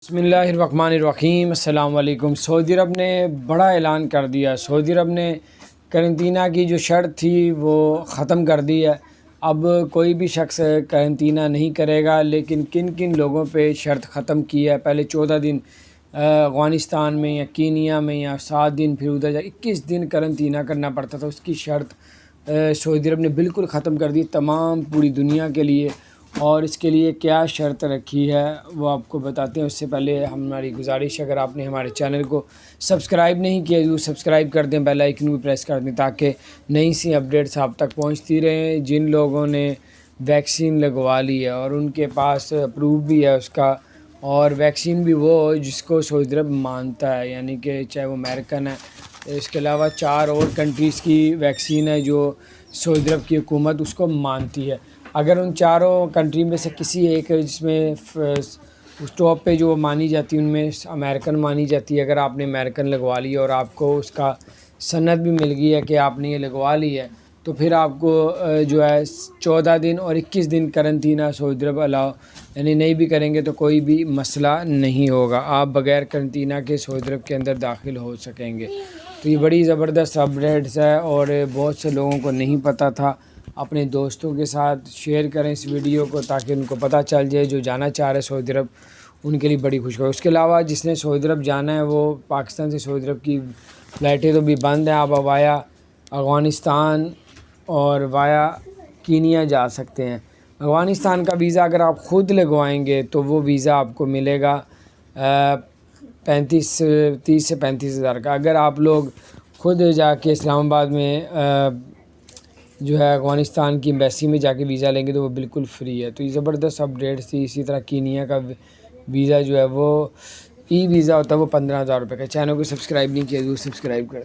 بسم اللہ الرحمن الرحیم۔ السلام علیکم۔ سعودی عرب نے بڑا اعلان کر دیا۔ سعودی عرب نے قرنطینہ کی جو شرط تھی وہ ختم کر دی ہے۔ اب کوئی بھی شخص قرنطینہ نہیں کرے گا، لیکن کن کن لوگوں پہ شرط ختم کی ہے۔ پہلے 14 دن افغانستان میں یا کینیا میں یا 7 دن، پھر ادھر جا 21 دن قرنطینہ کرنا پڑتا تھا، اس کی شرط سعودی عرب نے بالکل ختم کر دی تمام پوری دنیا کے لیے۔ اور اس کے لیے کیا شرط رکھی ہے وہ آپ کو بتاتے ہیں۔ اس سے پہلے ہماری گزارش، اگر آپ نے ہمارے چینل کو سبسکرائب نہیں کیا تو سبسکرائب کر دیں، بیل آئیکن بھی پریس کر دیں تاکہ نئی سی اپڈیٹس آپ تک پہنچتی رہیں۔ جن لوگوں نے ویکسین لگوا لی ہے اور ان کے پاس اپروو بھی ہے اس کا، اور ویکسین بھی وہ جس کو سعودی عرب مانتا ہے، یعنی کہ چاہے وہ امریکن ہے، اس کے علاوہ 4 اور کنٹریز کی ویکسین ہے جو سعودی عرب کی حکومت اس کو مانتی ہے۔ اگر ان 4 کنٹری میں سے کسی ایک جس میں اس ٹاپ پہ جو مانی جاتی ہے ان میں امریکن مانی جاتی ہے، اگر آپ نے امریکن لگوا لی اور آپ کو اس کا سند بھی مل گئی ہے کہ آپ نے یہ لگوا لی ہے، تو پھر آپ کو جو ہے 14 دن اور 21 دن قرنطینہ سعودی عرب الاؤ، یعنی نہیں بھی کریں گے تو کوئی بھی مسئلہ نہیں ہوگا، آپ بغیر قرنطینہ کے سعودی عرب کے اندر داخل ہو سکیں گے۔ تو یہ بڑی زبردست اپڈیٹس ہے اور بہت سے لوگوں کو نہیں پتہ تھا۔ اپنے دوستوں کے ساتھ شیئر کریں اس ویڈیو کو تاکہ ان کو پتہ چل جائے، جو جانا چاہ رہے سعودی عرب ان کے لیے بڑی خوشخبری۔ اس کے علاوہ جس نے سعودی عرب جانا ہے وہ پاکستان سے سعودی عرب کی فلائٹیں تو بھی بند ہیں، آپ وایا افغانستان اور وایا کینیا جا سکتے ہیں۔ افغانستان کا ویزا اگر آپ خود لگوائیں گے تو وہ ویزا آپ کو ملے گا 30 سے 35 ہزار کا۔ اگر آپ لوگ خود جا کے اسلام آباد میں جو ہے افغانستان کی ایمبیسی میں جا کے ویزا لیں گے تو وہ بالکل فری ہے۔ تو یہ زبردست اپڈیٹ تھی۔ اسی طرح کینیا کا ویزا جو ہے وہ ای ویزا ہوتا ہے، وہ 15,000 روپے کا۔ چینل کو سبسکرائب نہیں کیا تو سبسکرائب کر دیں۔